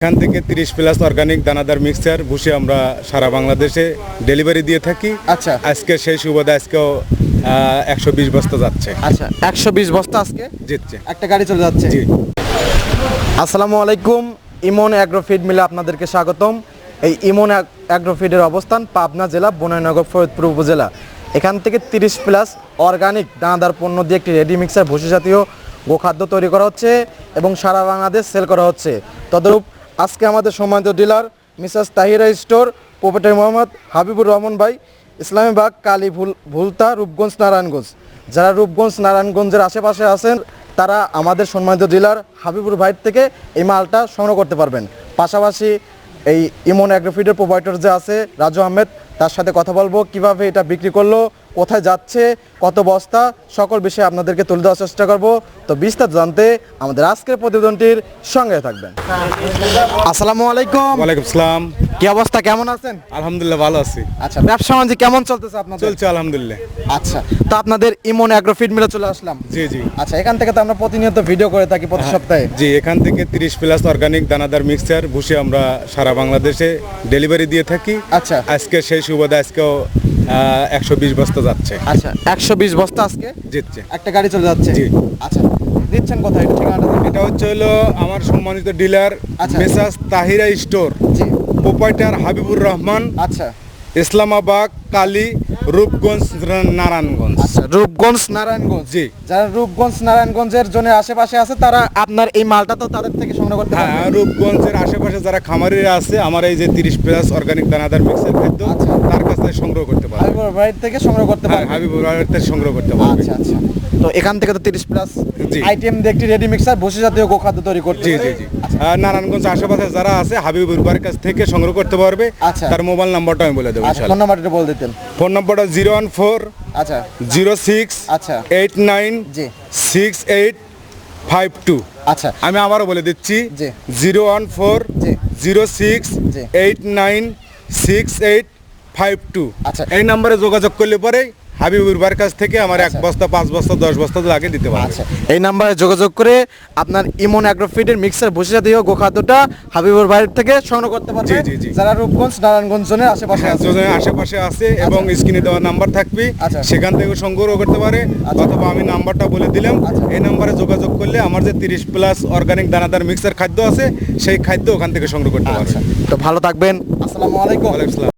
এখান থেকে 30 plus organic দানাদার মিক্সচার ভুসি আমরা সারা বাংলাদেশে ডেলিভারি দিয়ে থাকি। আচ্ছা আজকে সেই সুবাদে আজকেও 120 বস্তা যাচ্ছে। আচ্ছা 120 বস্তা আজকে জিতছে একটা গাড়ি চলে যাচ্ছে। জি। আসসালামু আলাইকুম, ইমন অ্যাগ্রোফিড মিলে আপনাদেরকে স্বাগতম। এই ইমন অ্যাগ্রোফিডের অবস্থান পাবনা জেলা বনানীনগর ফরিদপুর উপজেলা। এখান থেকে 30 প্লাস অর্গানিক দানাদার পণ্য দিয়ে একটি রেডি মিক্সার ভুসি জাতীয় গোখাদ্য তৈরি করা হচ্ছে এবং সারা বাংলাদেশ সেল করা হচ্ছে। তদরূপ আজকে আমাদের সম্মানিত dealer Mrs Tahira store proprietor Mohammad Habibur Rahman ভাই, ইসলামীবাগ, কালী ভুলতা, রূপগঞ্জ, নারায়ণগঞ্জ। যারা রূপগঞ্জ নারায়ণগঞ্জের আশেপাশে আছেন তারা আমাদের সম্মানিত ডিলার হাবিবুর ভাইয়ের থেকে এই মালটা সংগ্রহ করতে পারবেন। পাশাপাশি এই ইমন অ্যাগ্রোফিডের প্রোভাইডার যে আছে রাজু আহমেদ, তার সাথে কথা বলবো কিভাবে এটা বিক্রি করলো, কোথায় যাচ্ছে, কত বস্তা, সকল বিষয়ে আপনাদেরকে তুলে দেওয়ার চেষ্টা করব। তো বিস্তারিত জানতে আমাদের আজকের প্রতিবেদনটির সঙ্গে থাকবেন। আসসালামু আলাইকুম। ওয়ালাইকুম আসসালাম। কি অবস্থা, কেমন আছেন? আলহামদুলিল্লাহ ভালো আছি। আচ্ছা, ব্যবসা বাণিজ্য কেমন চলতেছে আপনাদের? চলছে আলহামদুলিল্লাহ। আচ্ছা, তো আপনাদের ইমন অ্যাগ্রোফিড মিলে চলে আসলাম। জি জি আচ্ছা, এখান থেকে তো আমরা প্রতিনিয়ত ভিডিও করে থাকি প্রতি সপ্তাহে। জি, এখান থেকে 30 প্লাস অর্গানিক দানাদার মিক্সচার ভুসি আমরা সারা বাংলাদেশে ডেলিভারি দিয়ে থাকি। আচ্ছা আজকে সেই সুবাদে আজকেও 120 বস্তা যাচ্ছে। আচ্ছা 120 বস্তা আজকে জিতছে। একটা গাড়ি চলে যাচ্ছে। জি। আচ্ছা, দিচ্ছেন কোথায়, এটা ঠিকানাটা দিন। এটা হচ্ছে হলো আমার সম্মানিত ডিলার আচ্ছা। মেসাস তাহিরা স্টোর, জি। প্রোপ্রাইটার হাবিবুর রহমান, আচ্ছা ইসলামাবাদ, কালী, রূপগঞ্জ, নারায়ণগঞ্জ। আচ্ছা, রূপগঞ্জ নারায়ণগঞ্জ। জি। যারা রূপগঞ্জ নারায়ণগঞ্জের জন্য আশেপাশে আছে তারা আপনার এই মালটা তো তাদের থেকে সংগ্রহ করতে হ্যাঁ, পারবে। রূপগঞ্জের আশেপাশে যারা খামারিরা আছে আমার এই যে 30 প্লাস অর্গানিক দানাদার মিক্সচার খাদ্য আচ্ছা। তার কাছ থেকে সংগ্রহ করতে পারবে। হাবিবুর ভাইয়ের থেকে সংগ্রহ করতে হ্যাঁ, পারবে। হাবিবুর রহমানের থেকে সংগ্রহ করতে পারবে। আচ্ছা আচ্ছা, তো এখান থেকে তো 30 প্লাস জি। আইটেম দিয়ে একটি রেডি মিক্সার ভুসি জাতীয় গোখাদ্য তৈরি করতে। জি জি জি। নারায়ণগঞ্জ আশেপাশে যারা আছে হাবিবুর ভাইয়ের কাছ থেকে সংগ্রহ করতে পারবে। আচ্ছা। তার মোবাইল নাম্বারটা আমি বলে দেবো আচ্ছা, ইনশাআল্লাহ। ফোন নাম্বারটা বলে দিতেন। ফোন নাম্বারটা 014 আচ্ছা 06 আচ্ছা 89 জি 6852। আচ্ছা আমি আবারও বলে দিচ্ছি জি 014 জি 06 জি 89 6852। আচ্ছা। এই নম্বরে যোগাযোগ করলে পরে হাবিবুর ভাইয়ের কাছ থেকে আমার 1 আচ্ছা। বস্তা 5 বস্তা 10 বস্তা লাগে দিতে পারবে। আচ্ছা, এই নাম্বারে যোগাযোগ করে আপনার ইমন অ্যাগ্রোফিডের মিক্সার ভুসি জাতীয় গোখাদ্যটা হাবিবুর ভাইয়ের থেকে সংগ্রহ করতে পারবে। জি, জি, জি। যারা রূপগঞ্জ নারায়ণগঞ্জ জোনের আশেপাশে হ্যাঁ, আছে। যোজনা আশেপাশে আছে এবং স্ক্রিনে দেওয়া নাম্বার থাকবে, আচ্ছা। সেখান থেকে সংগ্রহ করতে পারে। আচ্ছা। অথবা আমি নাম্বারটা বলে দিলাম, আচ্ছা। এই নাম্বারে যোগাযোগ করলে আমার যে 30 প্লাস অর্গানিক দানাদার মিক্সার খাদ্য আছে সেই খাদ্য ওখান থেকে সংগ্রহ করতে পারবে। আচ্ছা, তো ভালো থাকবেন। আসসালামু আলাইকুম। ওয়ালাইকুম আসসালাম।